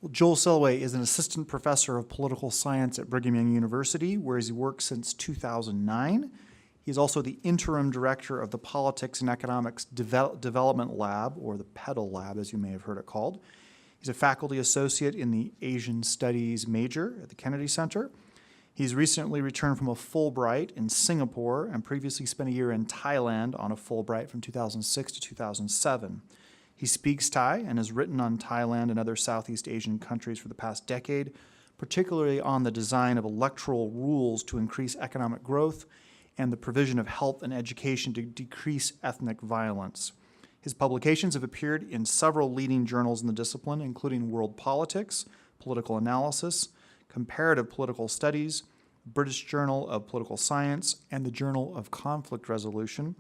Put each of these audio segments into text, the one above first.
Well, Joel Selway is an assistant professor of political science at Brigham Young University, where he's worked since 2009. He's also the interim director of the Politics and Economics Development Lab, or the PEDAL Lab, as you may have heard it called. He's a faculty associate in the Asian Studies major at the Kennedy Center. He's recently returned from a Fulbright in Singapore and previously spent a year in Thailand on a Fulbright from 2006 to 2007. He speaks Thai and has written on Thailand and other Southeast Asian countries for the past decade, particularly on the design of electoral rules to increase economic growth and the provision of health and education to decrease ethnic violence. His publications have appeared in several leading journals in the discipline, including World Politics, Political Analysis, Comparative Political Studies, British Journal of Political Science, and the Journal of Conflict Resolution,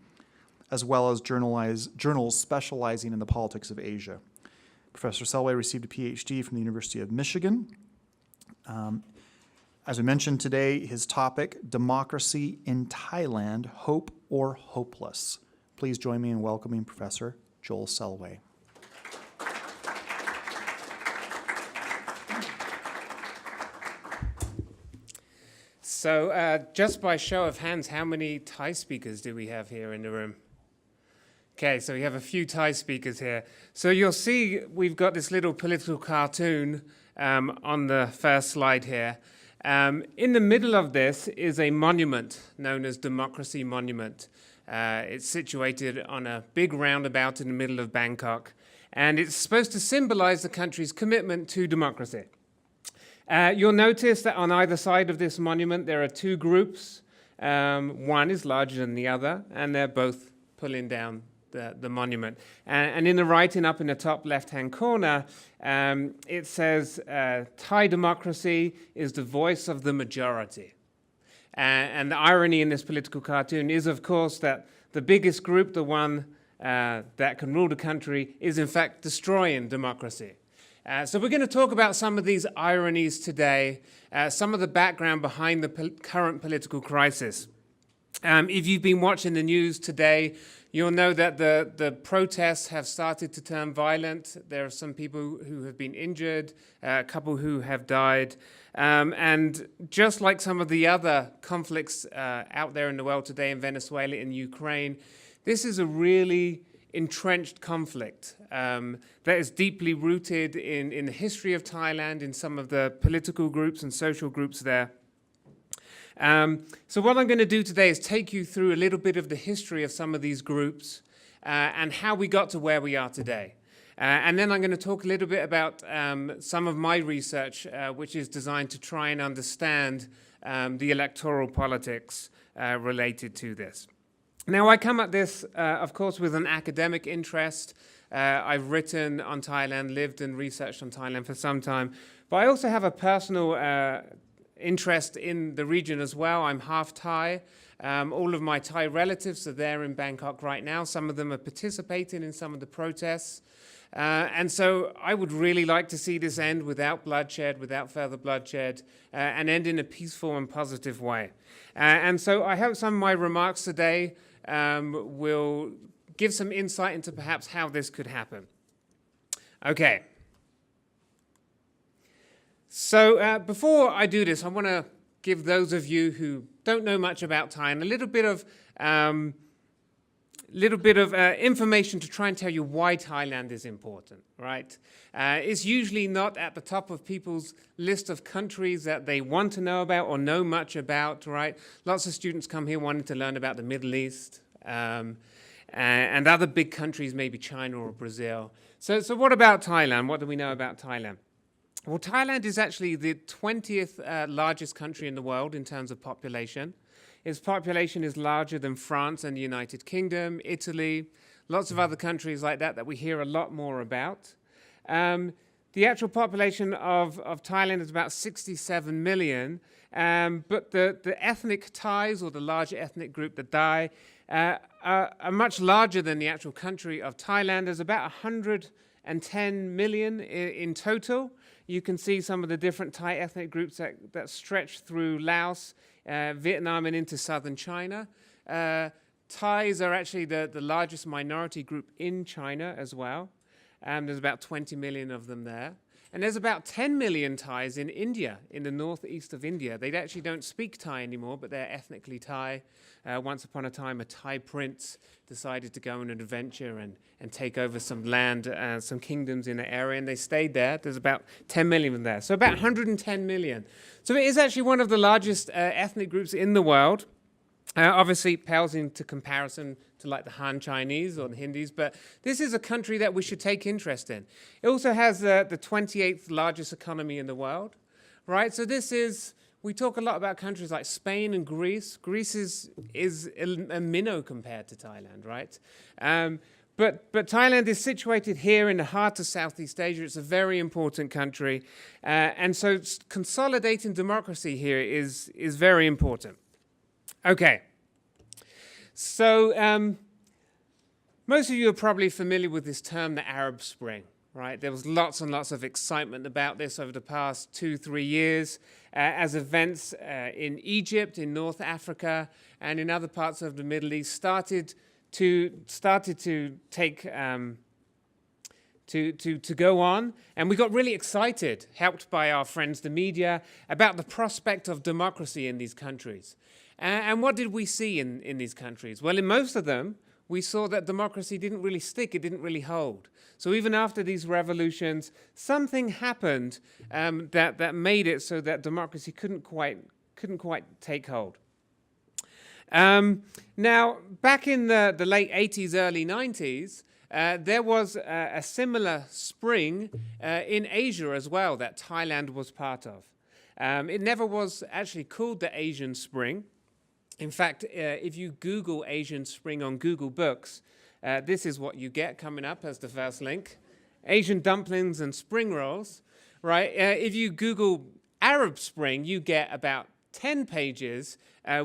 as well as journals specializing in the politics of Asia. Professor Selway received a PhD from the University of Michigan. As we mentioned today, his topic, Democracy in Thailand, Hope or Hopeless. Please join me in welcoming Professor Joel Selway. So just by show of hands, how many Thai speakers do we have here in the room? Okay, so we have a few Thai speakers here. So you'll see we've got this little political cartoon on the first slide here. In the middle of this is a monument known as Democracy Monument. It's situated on a big roundabout in the middle of Bangkok, and it's supposed to symbolize the country's commitment to democracy. You'll notice that on either side of this monument there are two groups. One is larger than the other, and they're both pulling down the monument. And in the writing up in the top left-hand corner, it says, Thai democracy is the voice of the majority. And the irony in this political cartoon is, of course, that the biggest group, the one that can rule the country, is in fact destroying democracy. So we're going to talk about some of these ironies today, some of the background behind the current political crisis. If you've been watching the news today, you'll know that the protests have started to turn violent. There are some people who have been injured, a couple who have died. And just like some of the other conflicts out there in the world today in Venezuela and Ukraine, this is a really entrenched conflict that is deeply rooted in the history of Thailand, in some of the political groups and social groups there. So what I'm going to do today is take you through a little bit of the history of some of these groups and how we got to where we are today. And then I'm going to talk a little bit about some of my research, which is designed to try and understand the electoral politics related to this. Now, I come at this, of course, with an academic interest. I've written on Thailand, lived and researched on Thailand for some time. But I also have a personal interest in the region as well. I'm half Thai. All of my Thai relatives are there in Bangkok right now. Some of them are participating in some of the protests. And so I would really like to see this end without bloodshed, without further bloodshed, and end in a peaceful and positive way. And so I hope some of my remarks today will give some insight into perhaps how this could happen. Okay. So before I do this, I want to give those of you who don't know much about Thailand a little bit of information to try and tell you why Thailand is important, right? It's usually not at the top of people's list of countries that they want to know about or know much about, right? Lots of students come here wanting to learn about the Middle East and other big countries, maybe China or Brazil. So what about Thailand? What do we know about Thailand? Well, Thailand is actually the 20th largest country in the world in terms of population. Its population is larger than France and the United Kingdom, Italy, lots of other countries like that we hear a lot more about. The actual population of Thailand is about 67 million, but the ethnic Thais, or the larger ethnic group, the Thai, are much larger than the actual country of Thailand. There's about 110 million in total. You can see some of the different Thai ethnic groups that stretch through Laos, Vietnam, and into southern China. Thais are actually the largest minority group in China as well. There's about 20 million of them there. And there's about 10 million Thais in India, in the northeast of India. They actually don't speak Thai anymore, but they're ethnically Thai. Once upon a time, a Thai prince decided to go on an adventure and take over some land, some kingdoms in the area, and they stayed there. There's about 10 million there, so about 110 million. So it is actually one of the largest ethnic groups in the world. Obviously pales into comparison to like the Han Chinese or the Hindis, but this is a country that we should take interest in. It also has the 28th largest economy in the world, right? So this is, we talk a lot about countries like Spain and Greece. Greece is a minnow compared to Thailand, right? But Thailand is situated here in the heart of Southeast Asia. It's a very important country. And so consolidating democracy here is very important. Okay, so most of you are probably familiar with this term, the Arab Spring, right? There was lots and lots of excitement about this over the past 2-3 years as events in Egypt, in North Africa, and in other parts of the Middle East started to take to go on, and we got really excited, helped by our friends the media, about the prospect of democracy in these countries. And what did we see in these countries? Well, in most of them, we saw that democracy didn't really stick, it didn't really hold. So even after these revolutions, something happened that made it so that democracy couldn't quite take hold. Now, back in the late 80s, early 90s, there was a similar spring in Asia as well that Thailand was part of. It never was actually called the Asian Spring. In fact, if you Google Asian Spring on Google Books, this is what you get coming up as the first link. Asian dumplings and spring rolls, right? If you Google Arab Spring, you get about 10 pages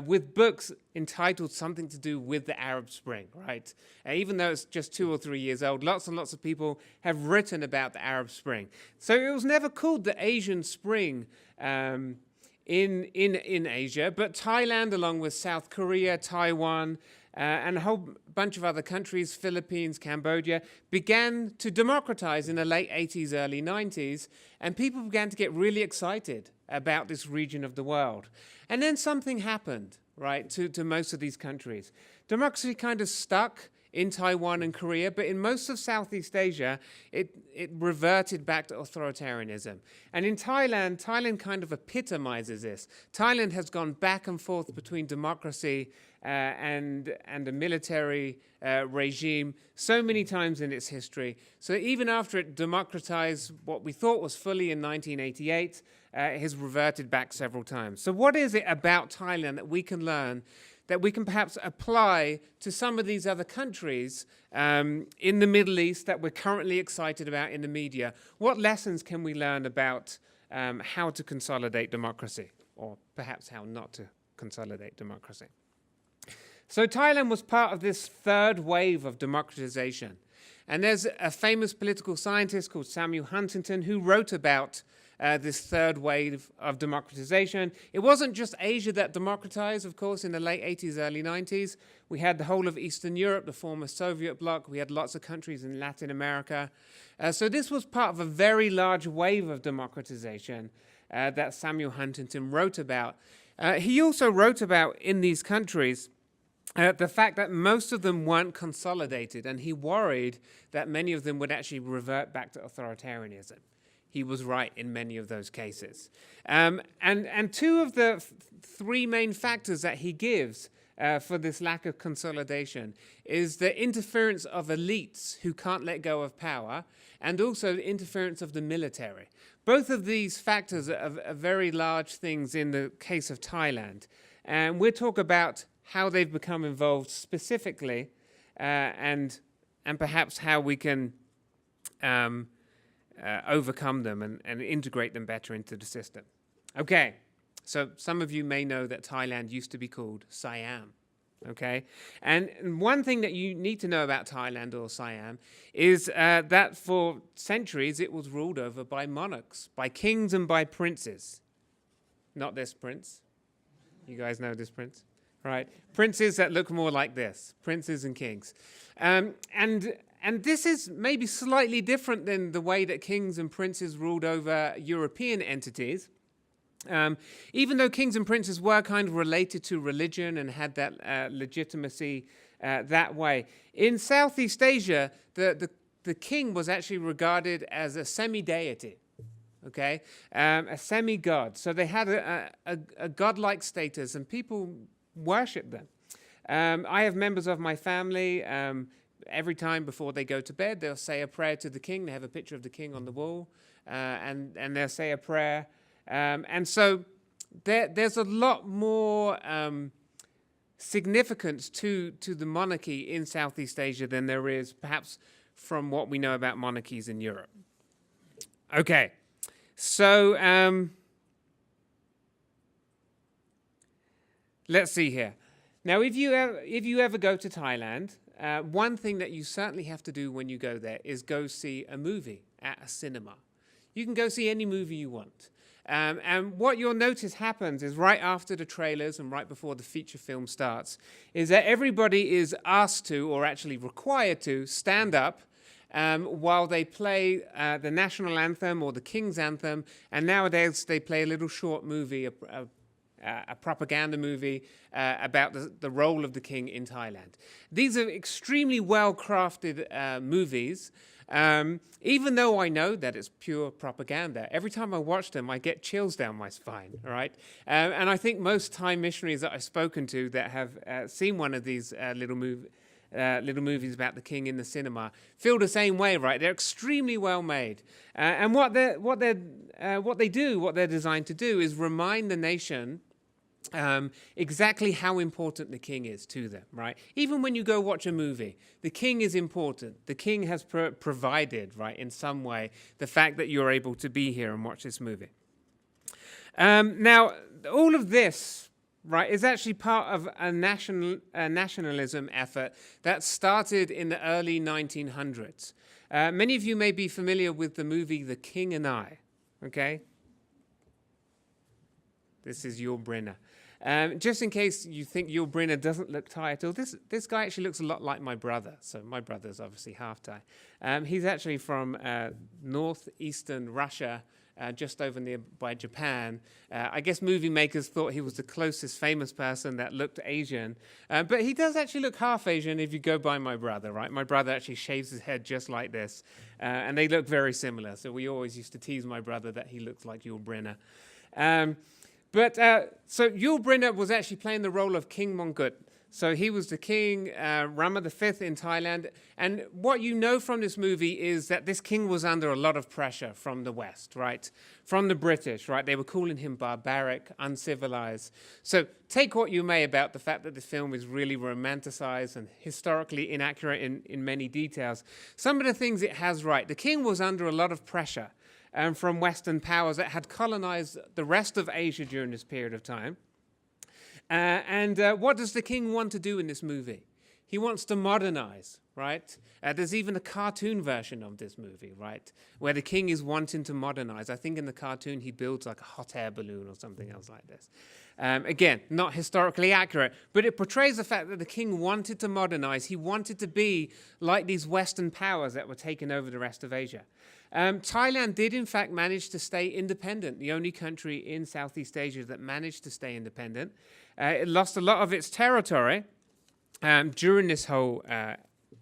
with books entitled something to do with the Arab Spring, right? Even though it's just 2 or 3 years old, lots and lots of people have written about the Arab Spring. So it was never called the Asian Spring in Asia, but Thailand, along with South Korea, Taiwan, and a whole bunch of other countries, Philippines, Cambodia, began to democratize in the late 80s, early 90s, and people began to get really excited about this region of the world. And then something happened, right, to most of these countries. Democracy kind of stuck in Taiwan and Korea, but in most of Southeast Asia, it reverted back to authoritarianism. And in Thailand, Thailand kind of epitomizes this. Thailand has gone back and forth between democracy and a military regime so many times in its history. So even after it democratized what we thought was fully in 1988, it has reverted back several times. So what is it about Thailand that we can learn, that we can perhaps apply to some of these other countries in the Middle East that we're currently excited about in the media? What lessons can we learn about how to consolidate democracy, or perhaps how not to consolidate democracy? So Thailand was part of this third wave of democratization. And there's a famous political scientist called Samuel Huntington who wrote about this third wave of democratization. It wasn't just Asia that democratized, of course, in the late 80s, early 90s. We had the whole of Eastern Europe, the former Soviet bloc. We had lots of countries in Latin America. So this was part of a very large wave of democratization that Samuel Huntington wrote about. He also wrote about, in these countries, the fact that most of them weren't consolidated, and he worried that many of them would actually revert back to authoritarianism. He was right in many of those cases. And two of the three main factors that he gives for this lack of consolidation is the interference of elites who can't let go of power, and also the interference of the military. Both of these factors are very large things in the case of Thailand. And we'll talk about how they've become involved specifically, and perhaps how we can overcome them and integrate them better into the system. Okay, so some of you may know that Thailand used to be called Siam. Okay, and one thing that you need to know about Thailand or Siam is that for centuries it was ruled over by monarchs, by kings and by princes. Not this prince. You guys know this prince? Right, princes that look more like this, princes and kings. And And this is maybe slightly different than the way that kings and princes ruled over European entities. Even though kings and princes were kind of related to religion and had that legitimacy that way, in Southeast Asia, the king was actually regarded as a semi-deity, okay, a semi-god. So they had a godlike status, and people worshipped them. I have members of my family. Every time before they go to bed, they'll say a prayer to the king. They have a picture of the king on the wall, and they'll say a prayer. And so there's a lot more significance to the monarchy in Southeast Asia than there is perhaps from what we know about monarchies in Europe. Okay, so let's see here. Now, if you ever go to Thailand, one thing that you certainly have to do when you go there is go see a movie at a cinema. You can go see any movie you want. And what you'll notice happens is right after the trailers and right before the feature film starts, is that everybody is asked to, or actually required to, stand up while they play the national anthem or the King's anthem. And nowadays they play a little short movie, a propaganda movie about the role of the king in Thailand. These are extremely well-crafted movies. Even though I know that it's pure propaganda, every time I watch them, I get chills down my spine, all right? And I think most Thai missionaries that I've spoken to that have seen one of these little movies about the king in the cinema feel the same way, right? They're extremely well made. And what they're designed to do is remind the nation exactly how important the king is to them, right? Even when you go watch a movie, the king is important. The king has provided, right, in some way, the fact that you're able to be here and watch this movie. Now, all of this, right, is actually part of a nationalism effort that started in the early 1900s. Many of you may be familiar with the movie The King and I, okay? This is Yul Brynner. Just in case you think Yul Brynner doesn't look Thai at all, this guy actually looks a lot like my brother. So my brother's obviously half Thai. He's actually from northeastern Russia, just over nearby Japan. I guess movie makers thought he was the closest famous person that looked Asian. But he does actually look half Asian if you go by my brother, right? My brother actually shaves his head just like this. And they look very similar. So we always used to tease my brother that he looks like Yul Brynner. So Yul Brynner was actually playing the role of King Mongkut. So he was the king, Rama V in Thailand. And what you know from this movie is that this king was under a lot of pressure from the West, right? From the British, right? They were calling him barbaric, uncivilized. So take what you may about the fact that the film is really romanticized and historically inaccurate in many details. Some of the things it has right. The king was under a lot of pressure from Western powers that had colonized the rest of Asia during this period of time. What does the king want to do in this movie? He wants to modernize, right? There's even a cartoon version of this movie, right? Where the king is wanting to modernize. I think in the cartoon he builds like a hot air balloon or something else like this. Again, not historically accurate, but it portrays the fact that the king wanted to modernize. He wanted to be like these Western powers that were taking over the rest of Asia. Thailand did, in fact, manage to stay independent, the only country in Southeast Asia that managed to stay independent. It lost a lot of its territory during this whole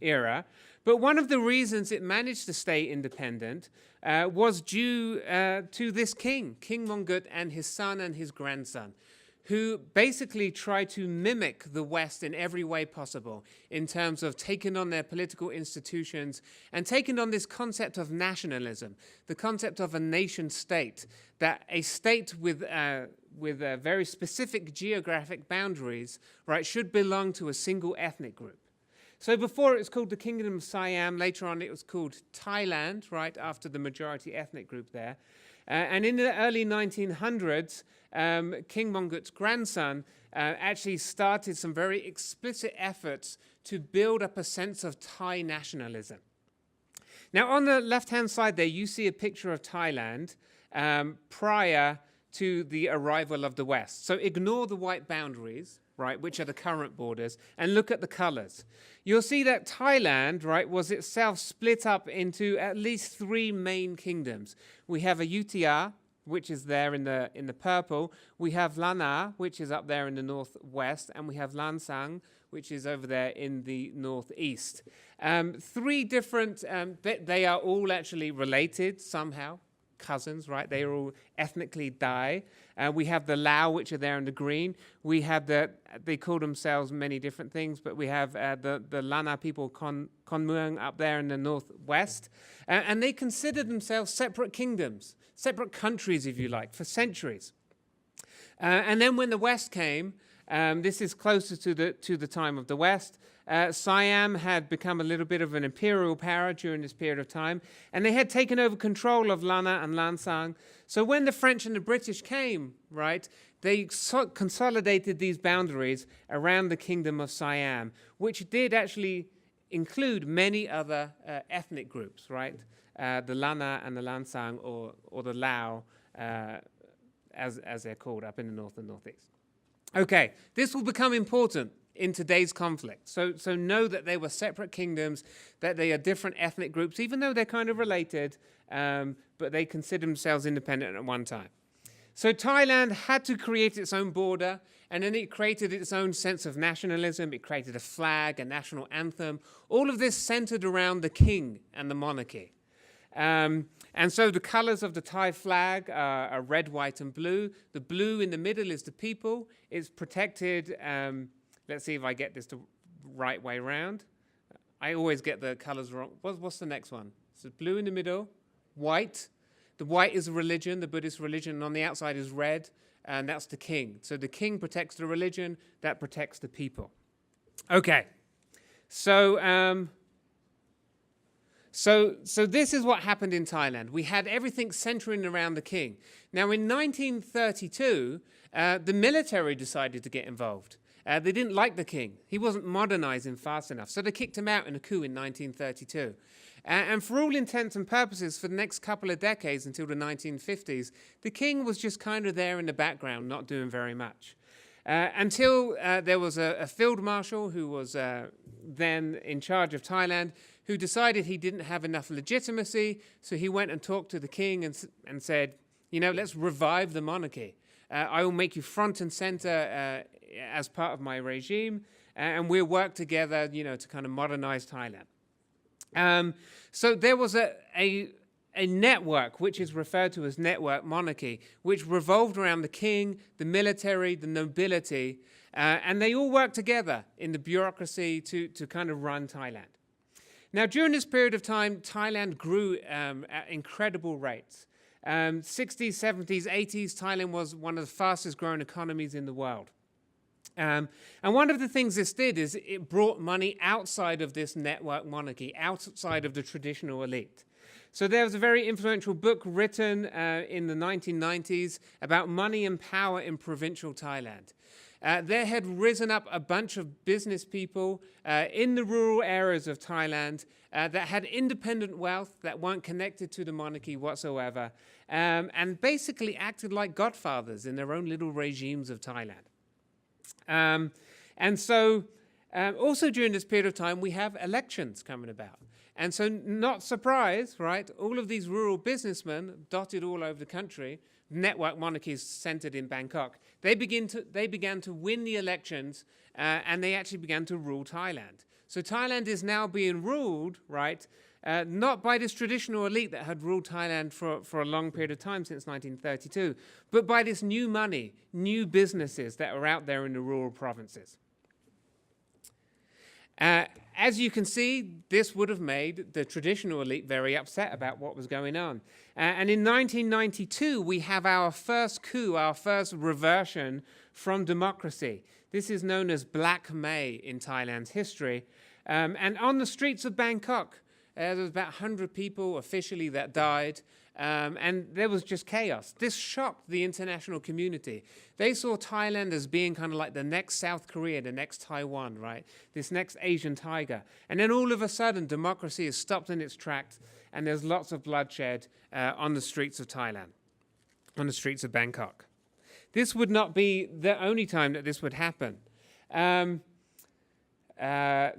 era. But one of the reasons it managed to stay independent was due to this king, King Mongkut, and his son and his grandson, who basically tried to mimic the West in every way possible in terms of taking on their political institutions and taking on this concept of nationalism, the concept of a nation state, that a state with very specific geographic boundaries, right, should belong to a single ethnic group. So before it was called the Kingdom of Siam, later on it was called Thailand, right, after the majority ethnic group there. And in the early 1900s, King Mongkut's grandson actually started some very explicit efforts to build up a sense of Thai nationalism. Now, on the left-hand side there, you see a picture of Thailand prior to the arrival of the West. So ignore the white boundaries, right, which are the current borders, and look at the colors, you'll see that Thailand, right, was itself split up into at least 3 main kingdoms. We have Ayutthaya, which is there in the purple. We have Lanna, which is up there in the northwest, and we have Lansang, which is over there in the northeast. 3 different, they are all actually related somehow, cousins, right? They are all ethnically Thai. We have the Lao, which are there in the green. We have they call themselves many different things, but we have the Lanna people, Khon Mueang, up there in the northwest. And they considered themselves separate kingdoms, separate countries, if you like, for centuries. And then when the West came, this is closer to the time of the West, Siam had become a little bit of an imperial power during this period of time, and they had taken over control of Lanna and Lansang. So when the French and the British came, right, they consolidated these boundaries around the kingdom of Siam, which did actually include many other ethnic groups, right? The Lanna and the Lansang, or the Lao, as they're called up in the north and northeast. Okay, this will become important in today's conflict. So know that they were separate kingdoms, that they are different ethnic groups, even though they're kind of related, but they consider themselves independent at one time. So Thailand had to create its own border, and then it created its own sense of nationalism. It created a flag, a national anthem, all of this centered around the king and the monarchy. And so the colors of the Thai flag are red, white, and blue. The blue in the middle is the people. It's protected. Let's see if I get this the right way around. I always get the colors wrong. What's the next one? So blue in the middle, white. The white is a religion, the Buddhist religion, and on the outside is red, and that's the king. So the king protects the religion, that protects the people. Okay, so this is what happened in Thailand. We had everything centering around the king. Now, in 1932, the military decided to get involved. They didn't like the king. He wasn't modernizing fast enough, so they kicked him out in a coup in 1932. And for all intents and purposes, for the next couple of decades until the 1950s, the king was just kind of there in the background, not doing very much. Until there was a field marshal who was then in charge of Thailand, who decided he didn't have enough legitimacy, so he went and talked to the king and said, let's revive the monarchy. I will make you front and center as part of my regime, and we'll work together, to kind of modernize Thailand. So there was a network, which is referred to as network monarchy, which revolved around the king, the military, the nobility, and they all worked together in the bureaucracy to kind of run Thailand. Now, during this period of time, Thailand grew at incredible rates. 60s, 70s, 80s, Thailand was one of the fastest growing economies in the world. And one of the things this did is it brought money outside of this network monarchy, outside of the traditional elite. So there was a very influential book written in the 1990s about money and power in provincial Thailand. There had risen up a bunch of business people in the rural areas of Thailand that had independent wealth, that weren't connected to the monarchy whatsoever, and basically acted like godfathers in their own little regimes of Thailand. And so also during this period of time, we have elections coming about. And so not surprised, right, all of these rural businessmen dotted all over the country, network monarchies centered in Bangkok, they began to win the elections, and they actually began to rule Thailand. So Thailand is now being ruled, right, not by this traditional elite that had ruled Thailand for a long period of time since 1932, but by this new money, new businesses that are out there in the rural provinces. As you can see, this would have made the traditional elite very upset about what was going on. And in 1992, we have our first coup, our first reversion from democracy. This is known as Black May in Thailand's history. And on the streets of Bangkok, there was about 100 people officially that died. And there was just chaos. This shocked the international community. They saw Thailand as being kind of like the next South Korea, the next Taiwan, right? This next Asian tiger. And then all of a sudden, democracy is stopped in its tracks, and there's lots of bloodshed on the streets of Thailand, on the streets of Bangkok. This would not be the only time that this would happen.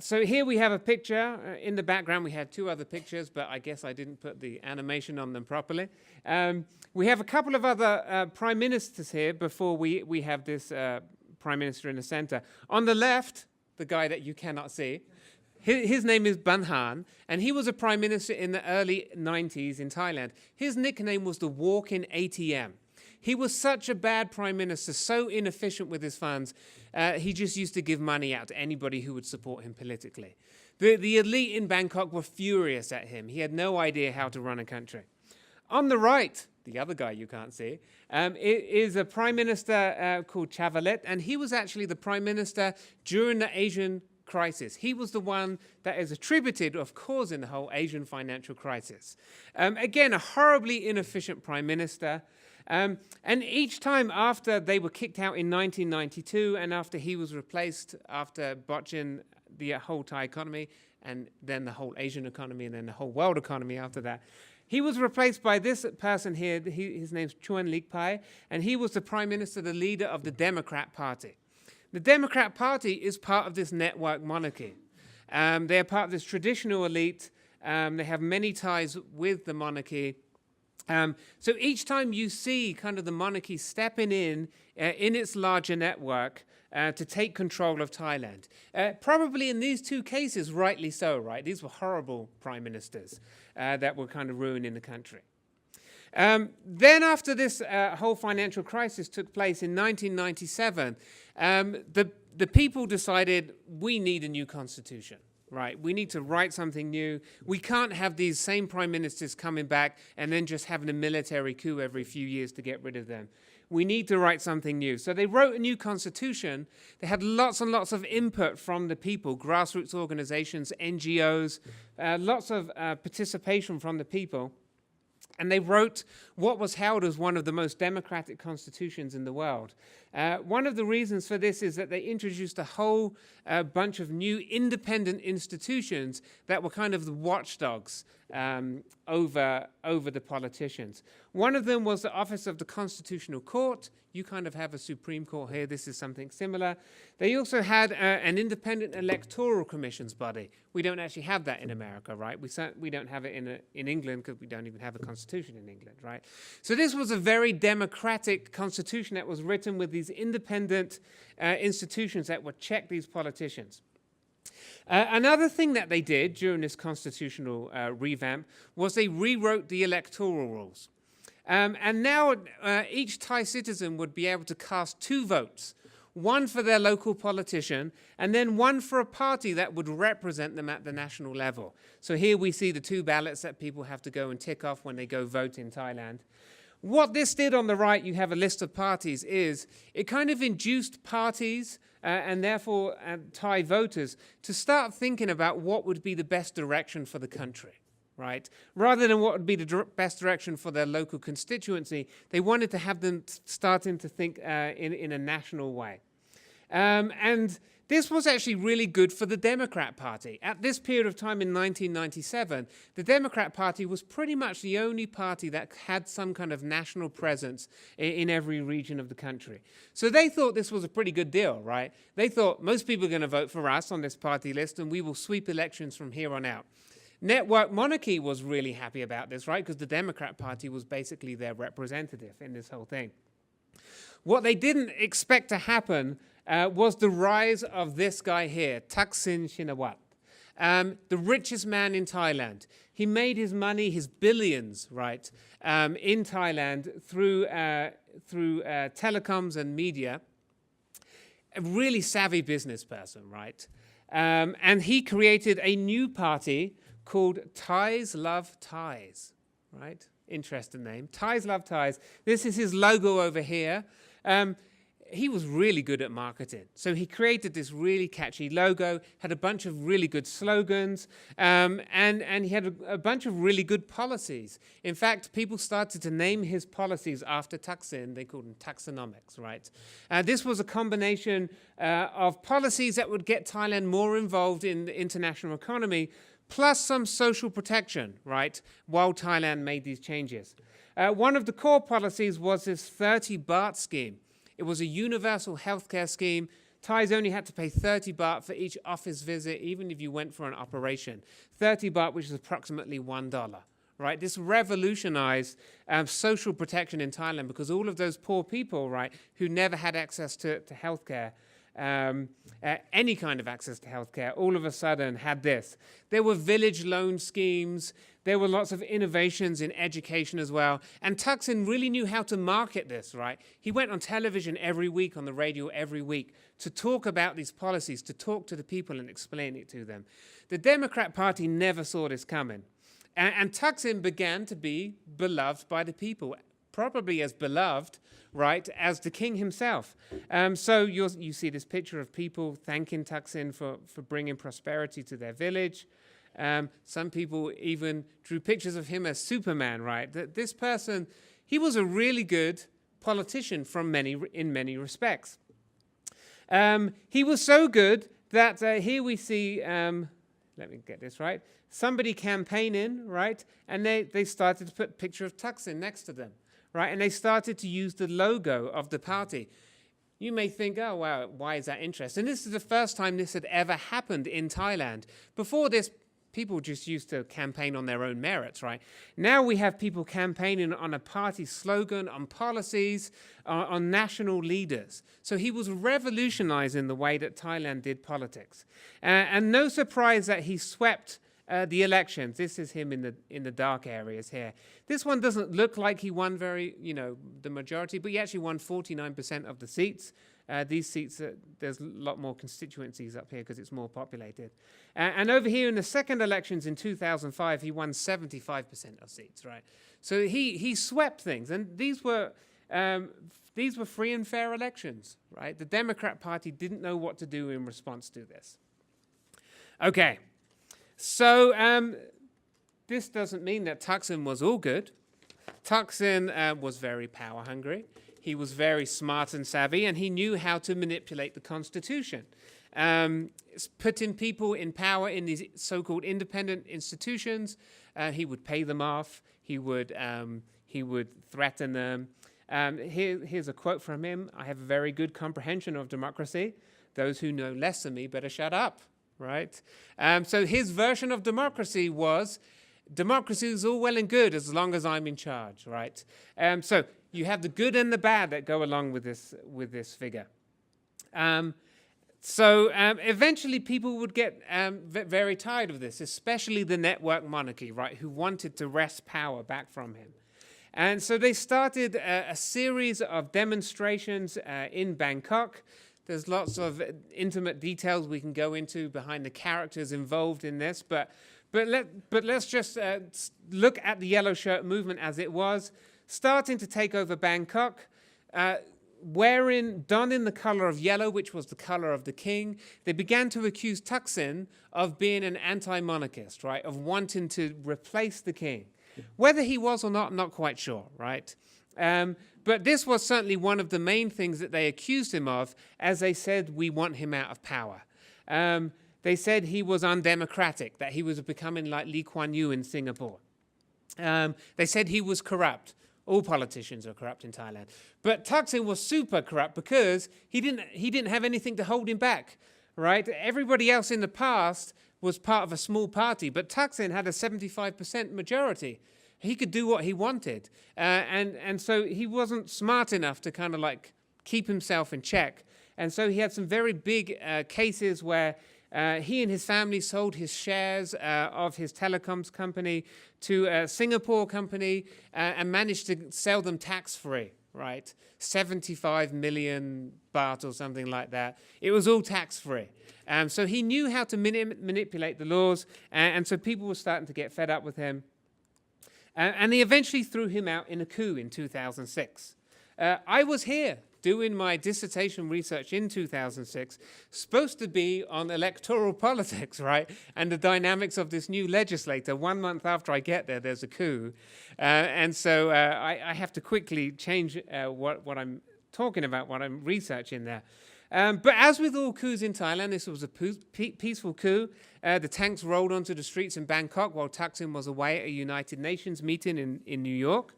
So here we have a picture. In the background, we had two other pictures, but I guess I didn't put the animation on them properly. We have a couple of other prime ministers here before we have this prime minister in the center. On the left, the guy that you cannot see, his name is Bunhan, and he was a prime minister in the early 90s in Thailand. His nickname was the walk-in ATM. He was such a bad prime minister, so inefficient with his funds, he just used to give money out to anybody who would support him politically. The elite in Bangkok were furious at him. He had no idea how to run a country. On the right, the other guy you can't see, is a prime minister called Chavalet, and he was actually the prime minister during the Asian crisis. He was the one that is attributed of causing the whole Asian financial crisis. Again, a horribly inefficient prime minister. And each time after they were kicked out in 1992 and after he was replaced after botching the whole Thai economy and then the whole Asian economy and then the whole world economy after that, he was replaced by this person here. His name's Chuan Lik Pai, and he was the prime minister, the leader of the Democrat Party. The Democrat Party is part of this network monarchy. They are part of this traditional elite. They have many ties with the monarchy. So each time you see kind of the monarchy stepping in its larger network to take control of Thailand, probably in these two cases, rightly so, right? These were horrible prime ministers that were kind of ruining the country. Then after this whole financial crisis took place in 1997, the people decided we need a new constitution. Right, we need to write something new. We can't have these same prime ministers coming back and then just having a military coup every few years to get rid of them. We need to write something new. So they wrote a new constitution. They had lots and lots of input from the people, grassroots organizations, NGOs, lots of participation from the people. And they wrote what was hailed as one of the most democratic constitutions in the world. One of the reasons for this is that they introduced a whole bunch of new independent institutions that were kind of the watchdogs over the politicians. One of them was the Office of the Constitutional Court. You kind of have a Supreme Court here. This is something similar. They also had an independent electoral commissions body. We don't actually have that in America, right? We don't have it in England because we don't even have a constitution in England, right? So this was a very democratic constitution that was written with these independent institutions that would check these politicians. Another thing that they did during this constitutional revamp was they rewrote the electoral rules. And now each Thai citizen would be able to cast 2 votes, one for their local politician and then one for a party that would represent them at the national level. So here we see the 2 ballots that people have to go and tick off when they go vote in Thailand. What this did on the right, you have a list of parties, is it kind of induced parties and therefore Thai voters to start thinking about what would be the best direction for the country. Right? Rather than what would be the best direction for their local constituency, they wanted to have them starting to think in a national way. And this was actually really good for the Democrat Party. At this period of time in 1997, the Democrat Party was pretty much the only party that had some kind of national presence in every region of the country. So they thought this was a pretty good deal, right? They thought most people are going to vote for us on this party list and we will sweep elections from here on out. Network Monarchy was really happy about this, right? Because the Democrat Party was basically their representative in this whole thing. What they didn't expect to happen was the rise of this guy here, Thaksin Shinawatra, the richest man in Thailand. He made his money, his billions, right, in Thailand through telecoms and media. A really savvy business person, right? And he created a new party called Thais Love Thais, right? Interesting name. Thais Love Thais. This is his logo over here. He was really good at marketing. So he created this really catchy logo, had a bunch of really good slogans, and he had a bunch of really good policies. In fact, people started to name his policies after Thaksin. They called them taxonomics, right? This was a combination of policies that would get Thailand more involved in the international economy, plus some social protection, right, while Thailand made these changes. One of the core policies was this 30 Bart Scheme. It was a universal healthcare scheme Thais only had to pay 30 baht for each office visit, even if you went for an operation. 30 baht, which is approximately $1. Right, this revolutionized social protection in Thailand, because all of those poor people, right, who never had access to healthcare, any kind of access to healthcare, all of a sudden had this. There were village loan schemes. There were lots of innovations in education as well. And Thaksin really knew how to market this, right? He went on television every week, on the radio every week, to talk about these policies, to talk to the people and explain it to them. The Democrat Party never saw this coming. And Thaksin began to be beloved by the people, probably as beloved, right, as the king himself. So you see this picture of people thanking Thaksin for bringing prosperity to their village. Some people even drew pictures of him as Superman, right? That this person, he was a really good politician in many respects. He was so good that here we see, let me get this right, somebody campaigning, right? And they started to put a picture of Thaksin next to them, right? And they started to use the logo of the party. You may think, oh, wow, why is that interesting? And this is the first time this had ever happened in Thailand. Before this, people just used to campaign on their own merits, right? Now we have people campaigning on a party slogan, on policies, on national leaders. So he was revolutionizing the way that Thailand did politics. And no surprise that he swept the elections. This is him in the dark areas here. This one doesn't look like he won the majority, but he actually won 49% of the seats. These seats, there's a lot more constituencies up here because it's more populated. And over here in the second elections in 2005, he won 75% of seats, right? So he swept things, and these were free and fair elections, right? The Democrat Party didn't know what to do in response to this. Okay. So this doesn't mean that Thaksin was all good. Thaksin was very power hungry. He was very smart and savvy, and he knew how to manipulate the constitution. Putting people in power in these so-called independent institutions, he would pay them off. He would threaten them. Here's a quote from him: "I have a very good comprehension of democracy. Those who know less than me better shut up." Right? So his version of democracy was, democracy is all well and good as long as I'm in charge, right? So you have the good and the bad that go along with this figure. So eventually people would get very tired of this, especially the network monarchy, right, who wanted to wrest power back from him. And so they started a series of demonstrations in Bangkok. There's lots of intimate details we can go into behind the characters involved in this, but let's just look at the yellow shirt movement as it was, starting to take over Bangkok, donning the color of yellow, which was the color of the king. They began to accuse Thaksin of being an anti-monarchist, right, of wanting to replace the king. Whether he was or not, I'm not quite sure, right? But this was certainly one of the main things that they accused him of, as they said, we want him out of power. They said he was undemocratic, that he was becoming like Lee Kuan Yew in Singapore. They said he was corrupt. All politicians are corrupt in Thailand. But Thaksin was super corrupt because he didn't have anything to hold him back, right? Everybody else in the past was part of a small party, but Thaksin had a 75% majority. He could do what he wanted. And so he wasn't smart enough to kind of like keep himself in check. And so he had some very big cases where he and his family sold his shares of his telecoms company to a Singapore company and managed to sell them tax-free, right? 75 million baht or something like that. It was all tax-free. So he knew how to manipulate the laws, and so people were starting to get fed up with him. And they eventually threw him out in a coup in 2006. I was here doing my dissertation research in 2006, supposed to be on electoral politics, right? And the dynamics of this new legislator. 1 month after I get there, there's a coup. And so I have to quickly change what I'm talking about, what I'm researching there. But as with all coups in Thailand, this was a peaceful coup. The tanks rolled onto the streets in Bangkok while Thaksin was away at a United Nations meeting in New York.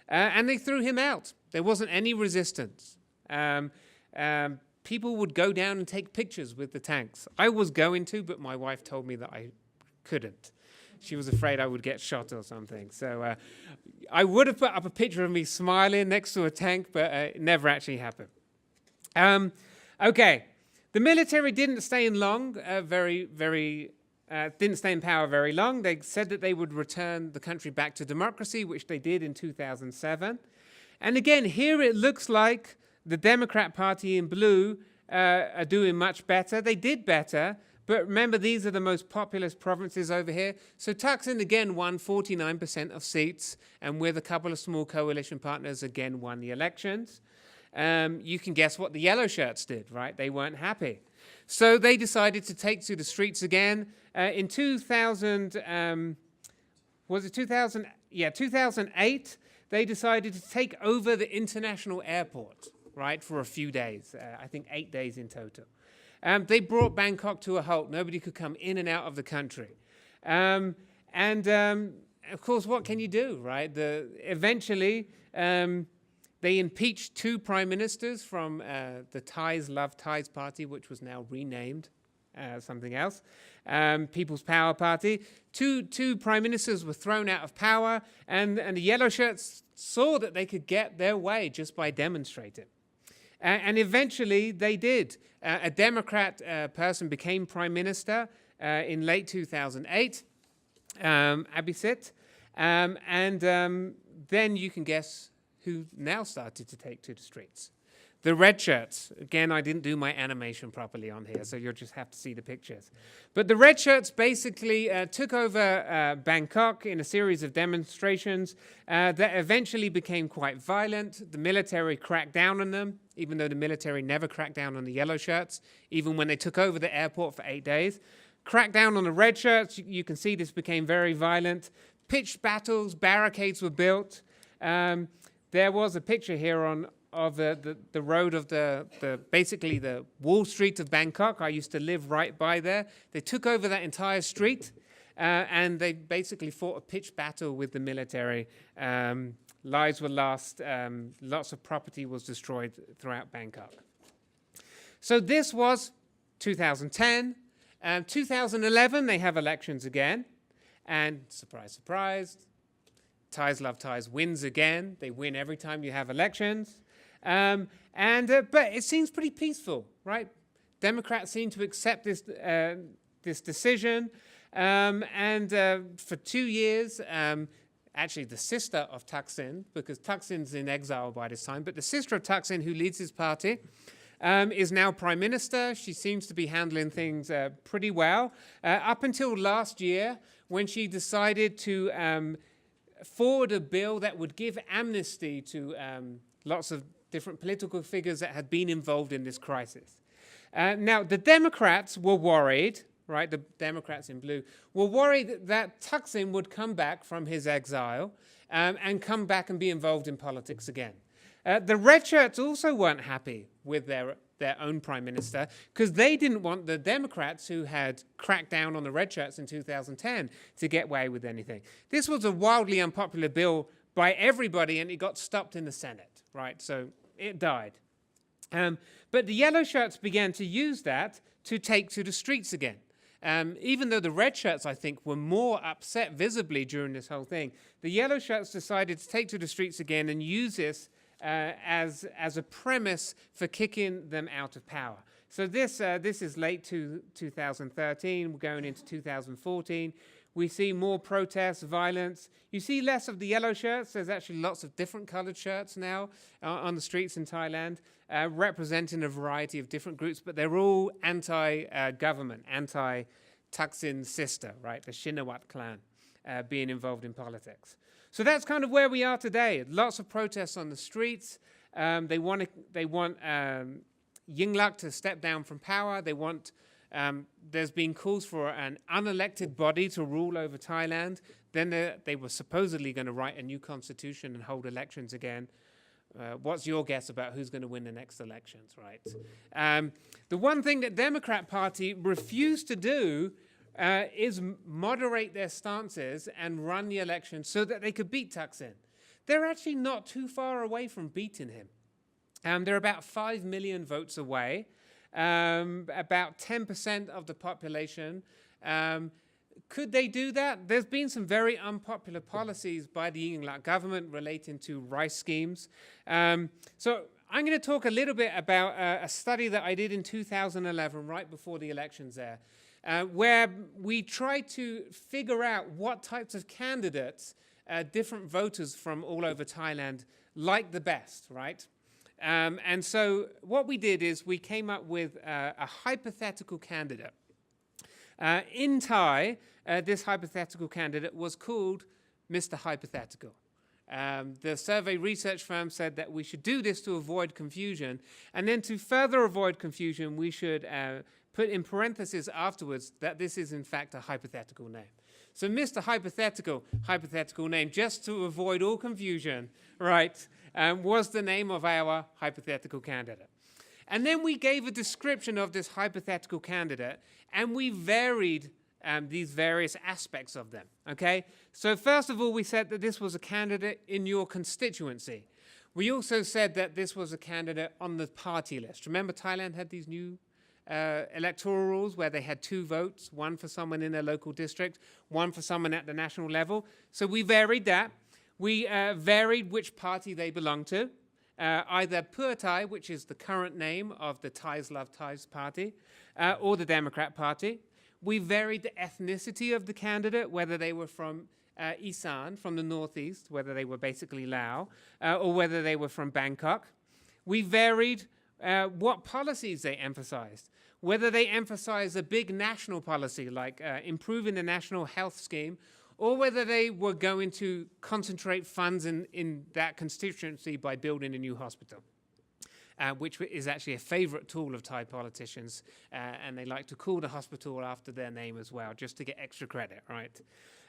And they threw him out. There wasn't any resistance. people would go down and take pictures with the tanks. I was going to, but my wife told me that I couldn't. She was afraid I would get shot or something. So I would have put up a picture of me smiling next to a tank, but it never actually happened. Okay, the military didn't stay in didn't stay in power very long. They said that they would return the country back to democracy, which they did in 2007. And again, here it looks like the Democrat Party in blue are doing much better. They did better, but remember, these are the most populous provinces over here. So Thaksin again won 49% of seats, and with a couple of small coalition partners, again won the elections. You can guess what the yellow shirts did, right? They weren't happy. So they decided to take to the streets again. In 2000, was it 2000? Yeah, 2008, they decided to take over the international airport, right, for a few days. I think 8 days in total. They brought Bangkok to a halt. Nobody could come in and out of the country. Of course, what can you do, right? Eventually, they impeached 2 prime ministers from the Thais Love Thais party, which was now renamed something else, People's Power Party. Two prime ministers were thrown out of power, and the yellow shirts saw that they could get their way just by demonstrating. And eventually they did. A Democrat person became prime minister in late 2008, Abhisit. Then you can guess who now started to take to the streets. The red shirts. Again, I didn't do my animation properly on here, so you'll just have to see the pictures. But the red shirts basically took over Bangkok in a series of demonstrations that eventually became quite violent. The military cracked down on them, even though the military never cracked down on the yellow shirts, even when they took over the airport for 8 days. Cracked down on the red shirts. You can see this became very violent. Pitched battles, barricades were built. There was a picture here of the road of basically the Wall Street of Bangkok. I used to live right by there. They took over that entire street, and they basically fought a pitched battle with the military. Lives were lost. Lots of property was destroyed throughout Bangkok. So this was 2010. 2011, they have elections again. And surprise, surprise, Thais Love Thais wins again. They win every time you have elections. But it seems pretty peaceful, right? Democrats seem to accept this decision. For 2 years, actually the sister of Thaksin, because Thaksin's in exile by this time, but the sister of Thaksin, who leads his party, is now prime minister. She seems to be handling things pretty well. Up until last year, when she decided to forward a bill that would give amnesty to lots of different political figures that had been involved in this crisis. Now, the Democrats were worried, right, the Democrats in blue, were worried that Thaksin would come back from his exile and come back and be involved in politics again. The red shirts also weren't happy with their own prime minister, because they didn't want the Democrats, who had cracked down on the red shirts in 2010, to get away with anything. This was a wildly unpopular bill by everybody, and it got stopped in the Senate, right? So it died. But the yellow shirts began to use that to take to the streets again. Even though the red shirts, I think, were more upset visibly during this whole thing, the yellow shirts decided to take to the streets again and use this as a premise for kicking them out of power. So this is late 2013. We're going into 2014. We see more protests, violence. You see less of the yellow shirts. There's actually lots of different colored shirts now on the streets in Thailand, representing a variety of different groups, but they're all anti-government, anti-Thaksin's sister, right, the Shinawatra clan, being involved in politics. So that's kind of where we are today. Lots of protests on the streets. They want Yingluck to step down from power. They want. There's been calls for an unelected body to rule over Thailand. Then they were supposedly going to write a new constitution and hold elections again. What's your guess about who's going to win the next elections, right? The one thing that Democrat Party refused to do is moderate their stances and run the election so that they could beat Thaksin. They're actually not too far away from beating him. They're about 5 million votes away, about 10% of the population. Could they do that? There's been some very unpopular policies by the Yingluck government relating to rice schemes. So I'm going to talk a little bit about a study that I did in 2011, right before the elections there, where we tried to figure out what types of candidates different voters from all over Thailand like the best, right? And so what we did is we came up with a hypothetical candidate. In Thai, this hypothetical candidate was called Mr. Hypothetical. The survey research firm said that we should do this to avoid confusion, and then to further avoid confusion, we should put in parentheses afterwards that this is in fact a hypothetical name. So Mr. Hypothetical name, just to avoid all confusion, right, was the name of our hypothetical candidate. And then we gave a description of this hypothetical candidate, and we varied these various aspects of them, okay? So first of all, we said that this was a candidate in your constituency. We also said that this was a candidate on the party list. Remember, Thailand had these new electoral rules where they had 2 votes, one for someone in their local district, one for someone at the national level. So we varied that. We varied which party they belonged to. Either Pheu Thai, which is the current name of the Thais Love Thais party, or the Democrat Party. We varied the ethnicity of the candidate, whether they were from Isan, from the northeast, whether they were basically Lao, or whether they were from Bangkok. We varied what policies they emphasized, whether they emphasized a big national policy like improving the national health scheme, or whether they were going to concentrate funds in that constituency by building a new hospital, which is actually a favorite tool of Thai politicians, and they like to call the hospital after their name as well, just to get extra credit, right?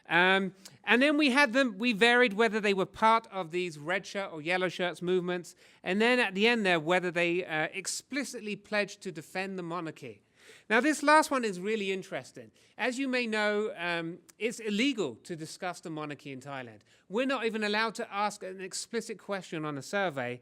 And then we varied whether they were part of these red shirt or yellow shirts movements, and then at the end there, whether they explicitly pledged to defend the monarchy. Now, this last one is really interesting. As you may know, it's illegal to discuss the monarchy in Thailand. We're not even allowed to ask an explicit question on a survey,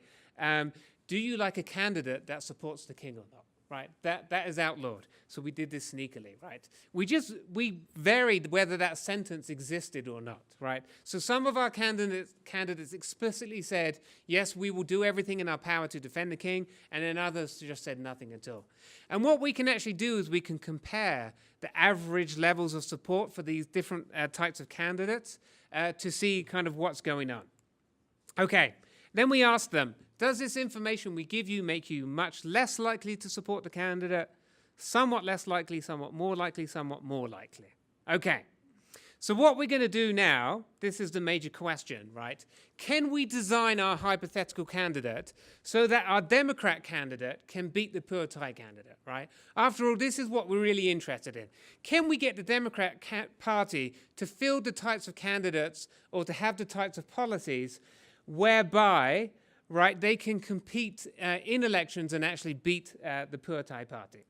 do you like a candidate that supports the king or not, right? That is outlawed. So we did this sneakily, right? We varied whether that sentence existed or not, right? So some of our candidates explicitly said, yes, we will do everything in our power to defend the king, and then others just said nothing at all. And what we can actually do is we can compare the average levels of support for these different types of candidates to see kind of what's going on. Okay, then we asked them, does this information we give you make you much less likely to support the candidate, somewhat less likely, somewhat more likely, somewhat more likely? Okay, so what we're going to do now, this is the major question, right? Can we design our hypothetical candidate so that our Democrat candidate can beat the Pheu Thai candidate, right? After all, this is what we're really interested in. Can we get the Democrat Party to field the types of candidates or to have the types of policies whereby, right, they can compete in elections and actually beat the Pheu Thai party?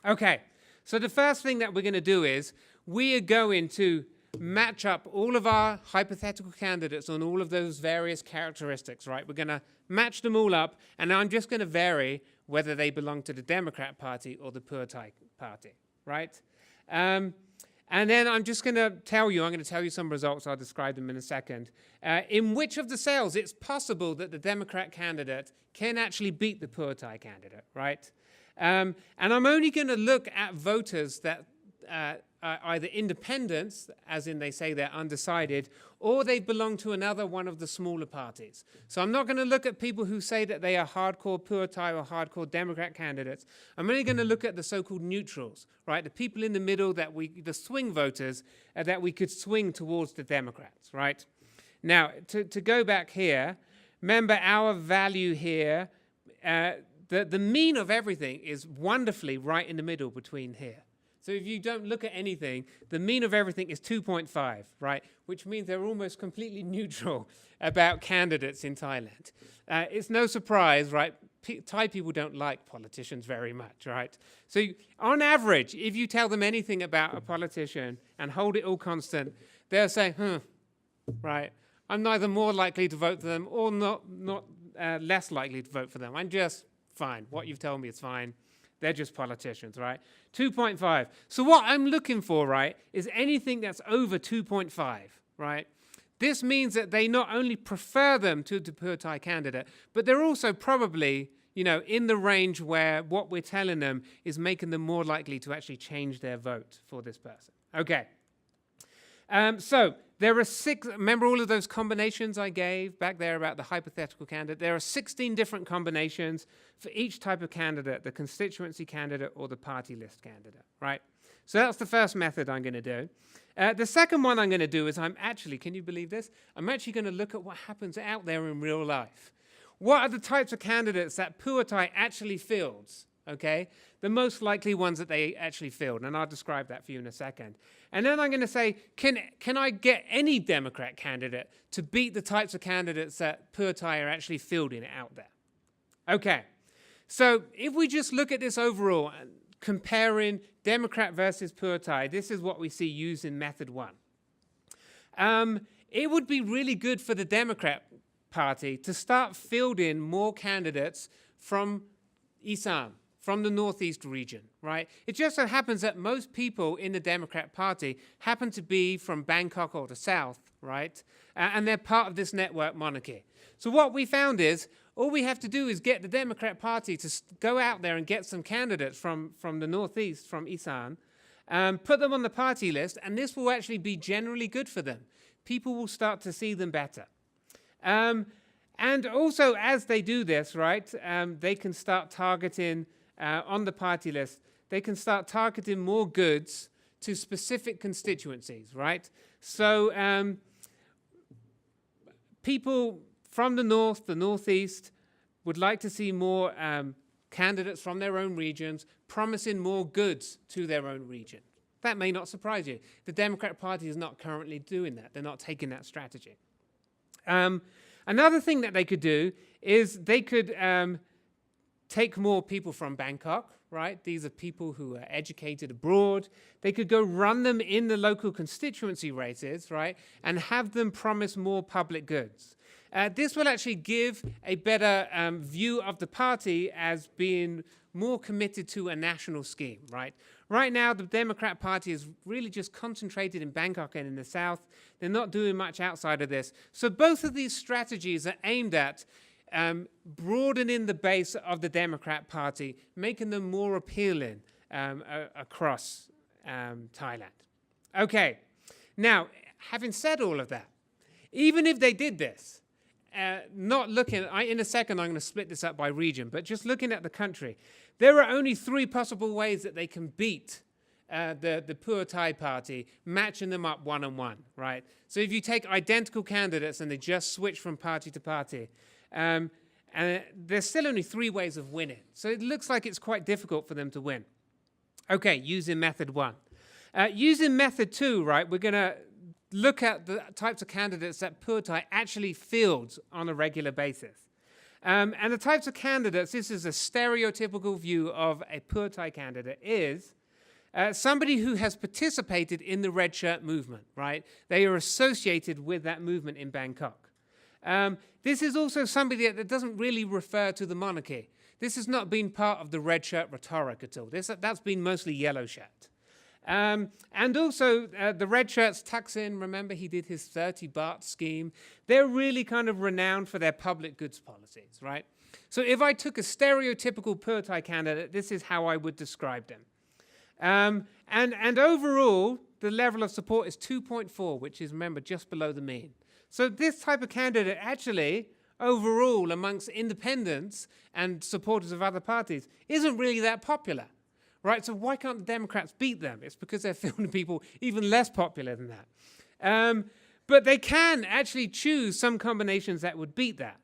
Okay, so the first thing that we're going to do is we are going to match up all of our hypothetical candidates on all of those various characteristics, right? We're going to match them all up, and I'm just going to vary whether they belong to the Democrat Party or the Pheu Thai party, right? And then I'm going to tell you some results. I'll describe them in a second. In which of the cells it's possible that the Democrat candidate can actually beat the Pheu Thai candidate, right? And I'm only going to look at voters that are either independents, as in they say they're undecided, or they belong to another one of the smaller parties. So I'm not going to look at people who say that they are hardcore Pheu Thai or hardcore Democrat candidates. I'm only going to look at the so-called neutrals, right? The people in the middle, the swing voters, that we could swing towards the Democrats, right? Now, to go back here, remember our value here, the mean of everything is wonderfully right in the middle between here. So if you don't look at anything, the mean of everything is 2.5, right? Which means they're almost completely neutral about candidates in Thailand. It's no surprise, right? Thai people don't like politicians very much, right? So on average, if you tell them anything about a politician and hold it all constant, they'll say, right, I'm neither more likely to vote for them or not less likely to vote for them. I'm just fine. What you've told me is fine. They're just politicians, right? 2.5. So what I'm looking for, right, is anything that's over 2.5, right? This means that they not only prefer them to the Pheu Thai candidate, but they're also probably, you know, in the range where what we're telling them is making them more likely to actually change their vote for this person. Okay. So there are 6, remember all of those combinations I gave back there about the hypothetical candidate? There are 16 different combinations for each type of candidate, the constituency candidate or the party list candidate, right? So that's the first method I'm going to do. The second one I'm going to do is can you believe this? I'm actually going to look at what happens out there in real life. What are the types of candidates that Pheu Thai actually fields? Okay, the most likely ones that they actually field, and I'll describe that for you in a second. And then I'm going to say, can I get any Democrat candidate to beat the types of candidates that Pheu Thai are actually fielding out there? Okay, so if we just look at this overall, comparing Democrat versus Pheu Thai, this is what we see used in method 1. It would be really good for the Democrat Party to start fielding more candidates from Isan, from the Northeast region, right? It just so happens that most people in the Democrat Party happen to be from Bangkok or the South, right? And they're part of this network monarchy. So what we found is, all we have to do is get the Democrat Party to go out there and get some candidates from the Northeast, from Isan, put them on the party list, and this will actually be generally good for them. People will start to see them better. And also, as they do this, right, they can start targeting, on the party list, they can start targeting more goods to specific constituencies, right? So people from the north, the northeast, would like to see more candidates from their own regions promising more goods to their own region. That may not surprise you. The Democrat Party is not currently doing that. They're not taking that strategy. Another thing that they could do is they could take more people from Bangkok, right? These are people who are educated abroad. They could go run them in the local constituency races, right? And have them promise more public goods. This will actually give a better view of the party as being more committed to a national scheme, right? Right now, the Democrat Party is really just concentrated in Bangkok and in the South. They're not doing much outside of this. So both of these strategies are aimed at broadening the base of the Democrat Party, making them more appealing across Thailand. Okay, now, having said all of that, even if they did this, not looking, in a second I'm going to split this up by region, but just looking at the country, there are only 3 possible ways that they can beat the Pheu Thai Party, matching them up one-on-one, right? So if you take identical candidates and they just switch from party to party, and there's still only 3 ways of winning. So it looks like it's quite difficult for them to win. Okay, using method 1. Using method 2, right, we're going to look at the types of candidates that Pheu Thai actually fields on a regular basis. And the types of candidates, this is a stereotypical view of a Pheu Thai candidate, is somebody who has participated in the red shirt movement, right? They are associated with that movement in Bangkok. This is also somebody that doesn't really refer to the monarchy. This has not been part of the red shirt rhetoric at all. That's been mostly yellow shirt. And also the red shirts, Thaksin, remember he did his 30 Bart scheme. They're really kind of renowned for their public goods policies, right? So if I took a stereotypical Pheu Thai candidate, this is how I would describe them. And overall, the level of support is 2.4, which is, remember, just below the mean. So this type of candidate actually, overall, amongst independents and supporters of other parties, isn't really that popular, right? So why can't the Democrats beat them? It's because they're fielding people even less popular than that. But they can actually choose some combinations that would beat that.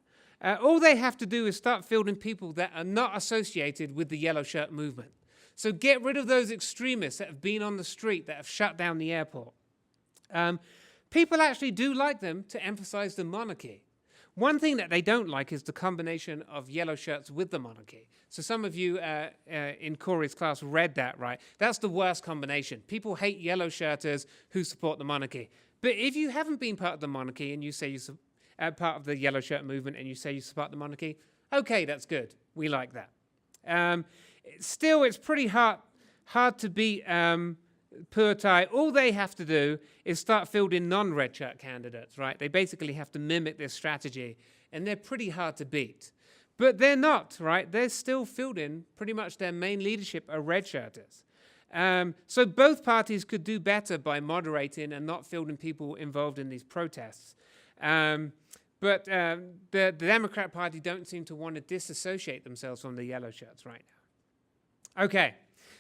All they have to do is start fielding people that are not associated with the yellow shirt movement. So get rid of those extremists that have been on the street, that have shut down the airport. People actually do like them to emphasize the monarchy. One thing that they don't like is the combination of yellow shirts with the monarchy. So some of you in Corey's class read that, right? That's the worst combination. People hate yellow shirters who support the monarchy. But if you haven't been part of the monarchy and you say part of the yellow shirt movement, and you say you support the monarchy, okay, that's good. We like that. Still, it's pretty hard to beat Pheu Thai. All they have to do is start fielding non-red shirt candidates, right? They basically have to mimic this strategy, and they're pretty hard to beat. But they're not, right? They're still fielding pretty much their main leadership are red shirters. So both parties could do better by moderating and not fielding people involved in these protests. But the Democrat Party don't seem to want to disassociate themselves from the yellow shirts right now. Okay,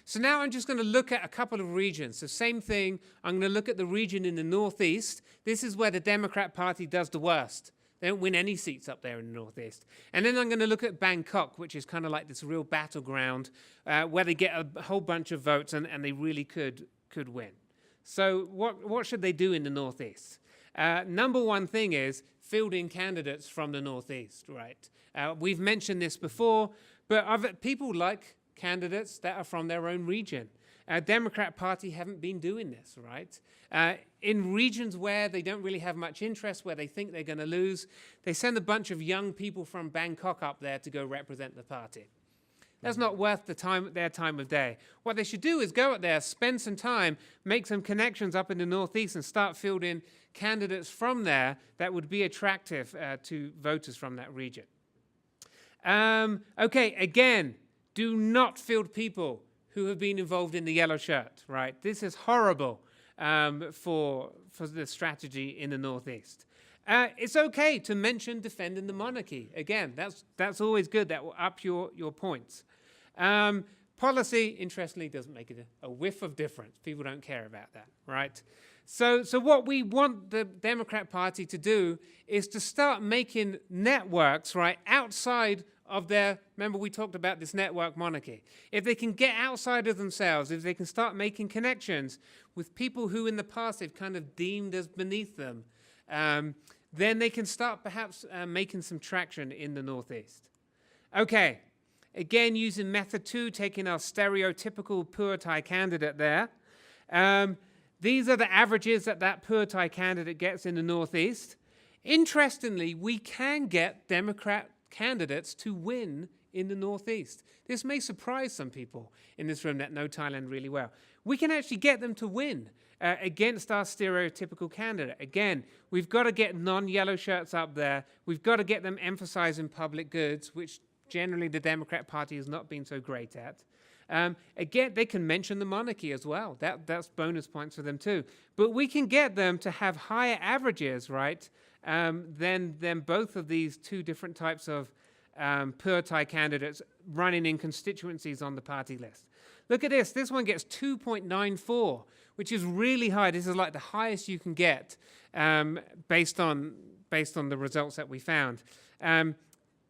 so now I'm just going to look at a couple of regions. So same thing, I'm going to look at the region in the Northeast. This is where the Democrat Party does the worst. They don't win any seats up there in the Northeast. And then I'm going to look at Bangkok, which is kind of like this real battleground where they get a whole bunch of votes and they really could win. So what should they do in the Northeast? Number one thing is fielding candidates from the Northeast, right? We've mentioned this before, but other people like candidates that are from their own region. Democrat Party haven't been doing this, right? In regions where they don't really have much interest, where they think they're going to lose, they send a bunch of young people from Bangkok up there to go represent the party. That's not worth their time of day. What they should do is go up there, spend some time, make some connections up in the Northeast, and start fielding candidates from there that would be attractive to voters from that region. Okay, again, do not field people who have been involved in the yellow shirt, right? This is horrible for the strategy in the Northeast. It's okay to mention defending the monarchy. Again, that's always good. That will up your points. Policy, interestingly, doesn't make it a whiff of difference. People don't care about that, right? So what we want the Democrat Party to do is to start making networks, right, outside of their, remember we talked about this network monarchy. If they can get outside of themselves, if they can start making connections with people who in the past they've kind of deemed as beneath them, then they can start perhaps making some traction in the Northeast. Okay, again using method 2, taking our stereotypical Pheu Thai candidate there. These are the averages that Pheu Thai candidate gets in the Northeast. Interestingly, we can get Democrat candidates to win in the Northeast. This may surprise some people in this room that know Thailand really well. We can actually get them to win against our stereotypical candidate. Again, we've got to get non-yellow shirts up there. We've got to get them emphasizing public goods, which generally the Democrat Party has not been so great at. Again, they can mention the monarchy as well. That's bonus points for them too. But we can get them to have higher averages, right, than both of these two different types of Pheu Thai candidates running in constituencies on the party list. Look at this. This one gets 2.94, which is really high. This is like the highest you can get based on the results that we found.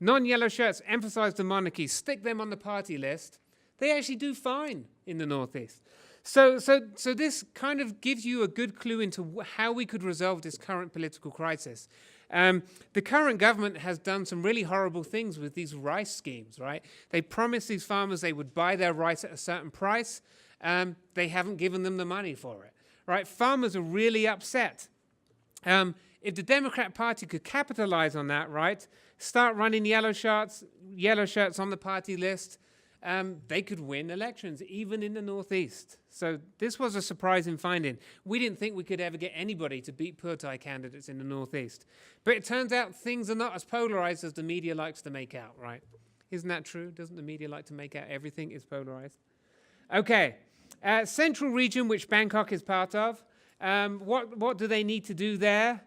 Non-yellow shirts emphasize the monarchy, stick them on the party list. They actually do fine in the Northeast. So this kind of gives you a good clue into how we could resolve this current political crisis. The current government has done some really horrible things with these rice schemes, right? They promised these farmers they would buy their rice at a certain price. They haven't given them the money for it, right? Farmers are really upset. If the Democrat Party could capitalize on that, right, start running yellow shirts on the party list, they could win elections, even in the Northeast. So this was a surprising finding. We didn't think we could ever get anybody to beat Pheu Thai candidates in the Northeast. But it turns out things are not as polarized as the media likes to make out, right? Isn't that true? Doesn't the media like to make out everything is polarized? Okay, central region, which Bangkok is part of. What do they need to do there?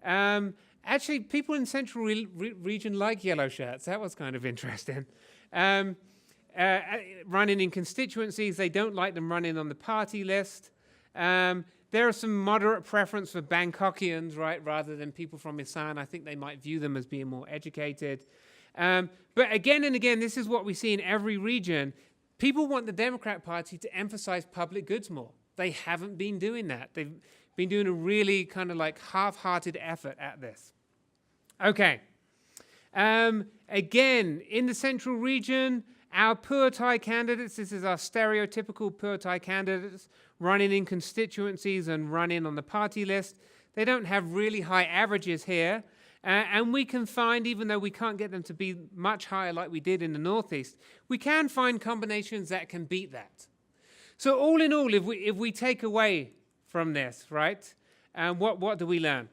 Actually, people in central region like yellow shirts. That was kind of interesting. Running in constituencies, they don't like them running on the party list. There are some moderate preference for Bangkokians, right, rather than people from Isan. I think they might view them as being more educated. But again and again, this is what we see in every region. People want the Democrat Party to emphasize public goods more. They haven't been doing that. They've been doing a really kind of like half-hearted effort at this. Okay. Again, in the central region, our Pheu Thai candidates, this is our stereotypical Pheu Thai candidates running in constituencies and running on the party list. They don't have really high averages here. And we can find, even though we can't get them to be much higher like we did in the Northeast, we can find combinations that can beat that. So all in all, if we take away from this, right, what do we learn?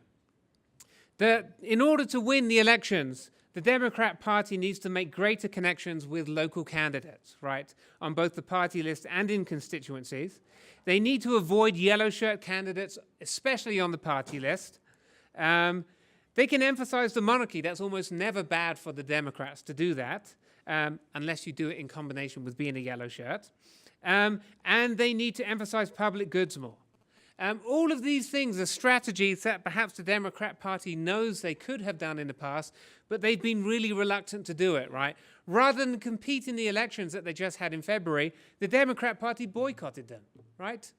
That in order to win the elections, the Democrat Party needs to make greater connections with local candidates, right, on both the party list and in constituencies. They need to avoid yellow shirt candidates, especially on the party list. They can emphasize the monarchy. That's almost never bad for the Democrats to do that, unless you do it in combination with being a yellow shirt. And they need to emphasize public goods more. All of these things are strategies that perhaps the Democrat Party knows they could have done in the past, but they've been really reluctant to do it, right? Rather than compete in the elections that they just had in February, the Democrat Party boycotted them, right?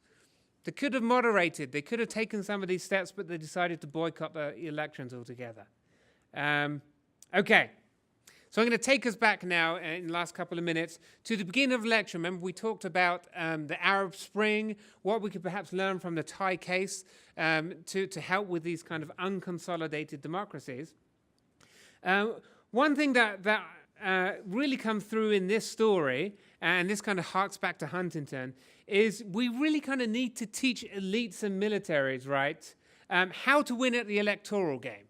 They could have moderated, they could have taken some of these steps, but they decided to boycott the elections altogether. Okay. So I'm going to take us back now in the last couple of minutes to the beginning of the lecture. Remember, we talked about the Arab Spring, what we could perhaps learn from the Thai case to help with these kind of unconsolidated democracies. One thing that really comes through in this story, and this kind of harks back to Huntington, is we really kind of need to teach elites and militaries, right, how to win at the electoral game.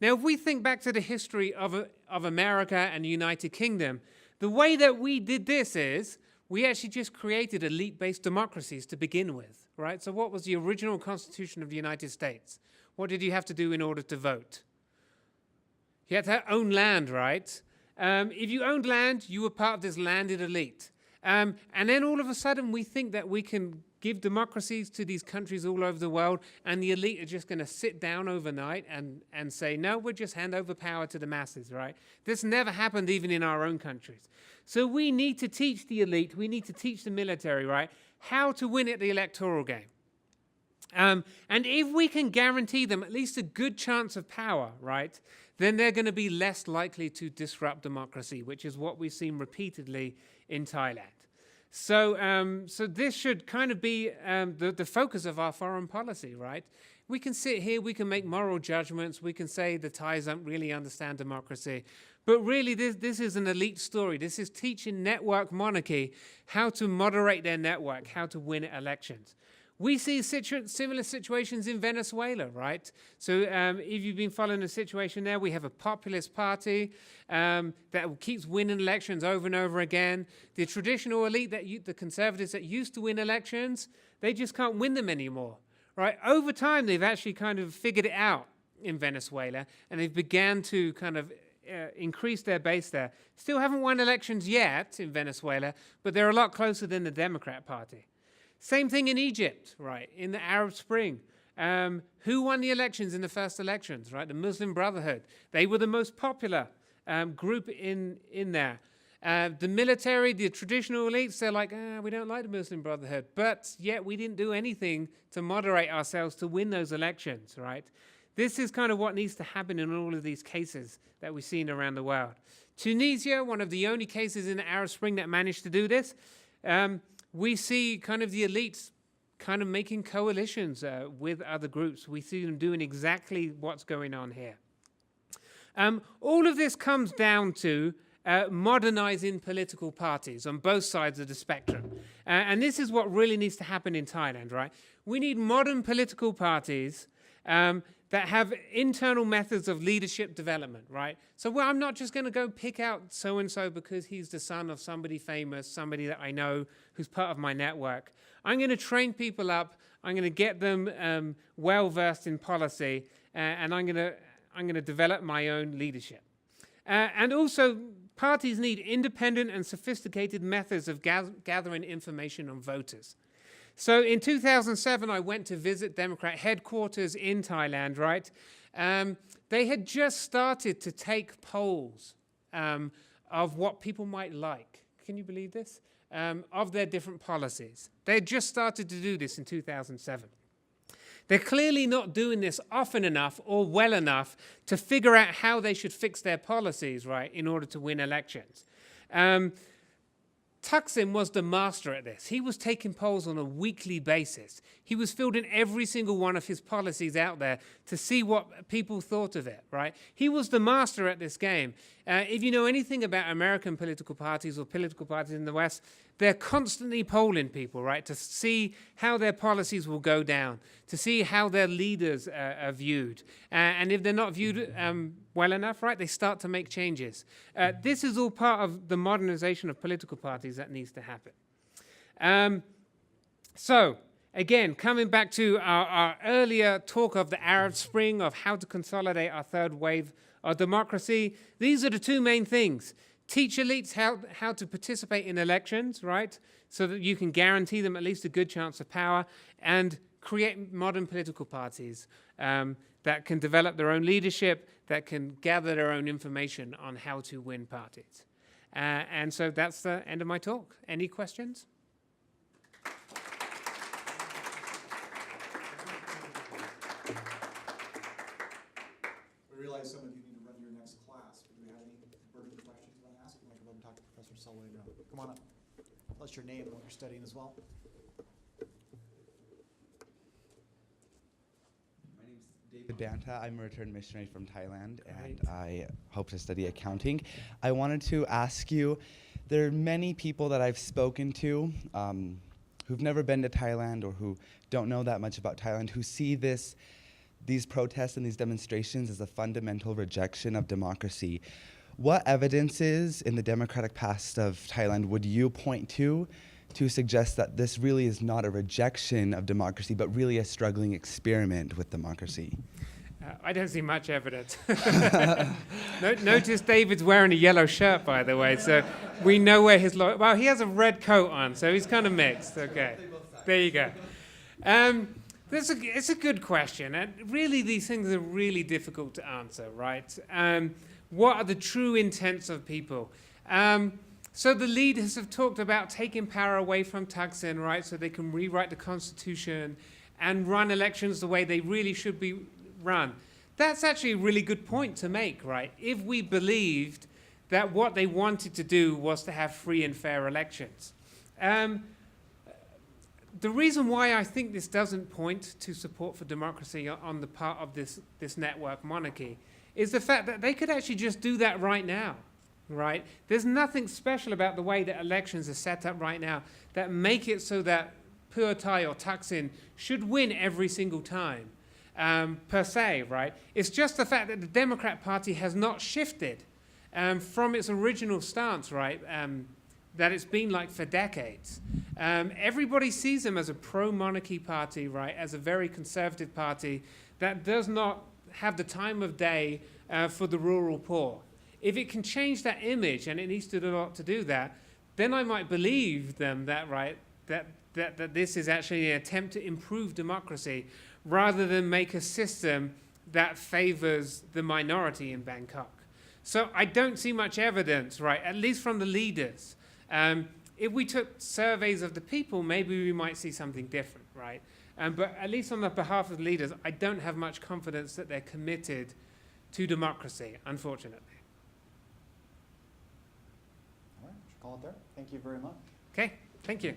Now, if we think back to the history of America and the United Kingdom, the way that we did this is we actually just created elite-based democracies to begin with, right? So what was the original Constitution of the United States? What did you have to do in order to vote? You had to own land, right? If you owned land, you were part of this landed elite. And then all of a sudden, we think that we can give democracies to these countries all over the world, and the elite are just going to sit down overnight and say, no, we'll just hand over power to the masses, right? This never happened even in our own countries. So we need to teach the elite, we need to teach the military, right, how to win at the electoral game. And if we can guarantee them at least a good chance of power, right, then they're going to be less likely to disrupt democracy, which is what we've seen repeatedly in Thailand. So this should kind of be the focus of our foreign policy, right? We can sit here, we can make moral judgments, we can say the Thais don't really understand democracy, but really this is an elite story. This is teaching network monarchy how to moderate their network, how to win elections. We see similar situations in Venezuela, right? So if you've been following the situation there, we have a populist party that keeps winning elections over and over again. The traditional elite, the conservatives that used to win elections, they just can't win them anymore, right? Over time, they've actually kind of figured it out in Venezuela, and they've began to kind of increase their base there. Still haven't won elections yet in Venezuela, but they're a lot closer than the Democrat Party. Same thing in Egypt, right, in the Arab Spring. Who won the elections in the first elections, right? The Muslim Brotherhood. They were the most popular group in there. The military, the traditional elites, they're like, we don't like the Muslim Brotherhood. But yet we didn't do anything to moderate ourselves to win those elections, right? This is kind of what needs to happen in all of these cases that we've seen around the world. Tunisia, one of the only cases in the Arab Spring that managed to do this. We see kind of the elites kind of making coalitions with other groups. We see them doing exactly what's going on here. All of this comes down to modernizing political parties on both sides of the spectrum. And this is what really needs to happen in Thailand, right? We need modern political parties that have internal methods of leadership development, right? So I'm not just going to go pick out so-and-so because he's the son of somebody famous, somebody that I know who's part of my network. I'm going to train people up. I'm going to get them well-versed in policy, and I'm going to develop my own leadership. And also, parties need independent and sophisticated methods of gathering information on voters. So in 2007, I went to visit Democrat headquarters in Thailand, right? They had just started to take polls of what people might like. Can you believe this? Of their different policies. They had just started to do this in 2007. They're clearly not doing this often enough or well enough to figure out how they should fix their policies, right, in order to win elections. Thaksin was the master at this. He was taking polls on a weekly basis. He was fielding every single one of his policies out there to see what people thought of it, right? He was the master at this game. If you know anything about American political parties or political parties in the West, they're constantly polling people, right, to see how their policies will go down, to see how their leaders are viewed. And if they're not viewed well enough, right, they start to make changes. This is all part of the modernization of political parties that needs to happen. So, again, coming back to our earlier talk of the Arab Spring, of how to consolidate our third wave of democracy, these are the two main things. Teach elites how to participate in elections, right, so that you can guarantee them at least a good chance of power, and create modern political parties that can develop their own leadership, that can gather their own information on how to win parties. And so that's the end of my talk. Any questions? We realize some of you need to run to your next class. Do we have any burning questions you want to ask? You want to go ahead and talk to Professor Selway now. Come on up. Tell us your name and what you're studying as well. My name's David Banta. I'm a returned missionary from Thailand, and I hope to study accounting. I wanted to ask you, there are many people that I've spoken to who've never been to Thailand or who don't know that much about Thailand, who see these protests and these demonstrations as a fundamental rejection of democracy. What evidences in the democratic past of Thailand would you point to suggest that this really is not a rejection of democracy, but really a struggling experiment with democracy? I don't see much evidence. Notice David's wearing a yellow shirt, by the way, so we know where his well, he has a red coat on, so he's kind of mixed. Okay, there you go. It's a good question, and really these things are really difficult to answer, right? What are the true intents of people? So the leaders have talked about taking power away from Thaksin, right, so they can rewrite the constitution and run elections the way they really should be run. That's actually a really good point to make, right? If we believed that what they wanted to do was to have free and fair elections. The reason why I think this doesn't point to support for democracy on the part of this network monarchy is the fact that they could actually just do that right now, right? There's nothing special about the way that elections are set up right now that make it so that Pheu Thai or Thaksin should win every single time, per se, right? It's just the fact that the Democrat Party has not shifted from its original stance, right? That it's been like for decades. Everybody sees them as a pro-monarchy party, right? As a very conservative party that does not have the time of day for the rural poor. If it can change that image, and it needs to do a lot to do that, then I might believe them that, right, that this is actually an attempt to improve democracy rather than make a system that favors the minority in Bangkok. So I don't see much evidence, right, at least from the leaders. If we took surveys of the people, maybe we might see something different, right? But at least on the behalf of the leaders, I don't have much confidence that they're committed to democracy, unfortunately. All right, we should call it there. Thank you very much. Okay, thank you.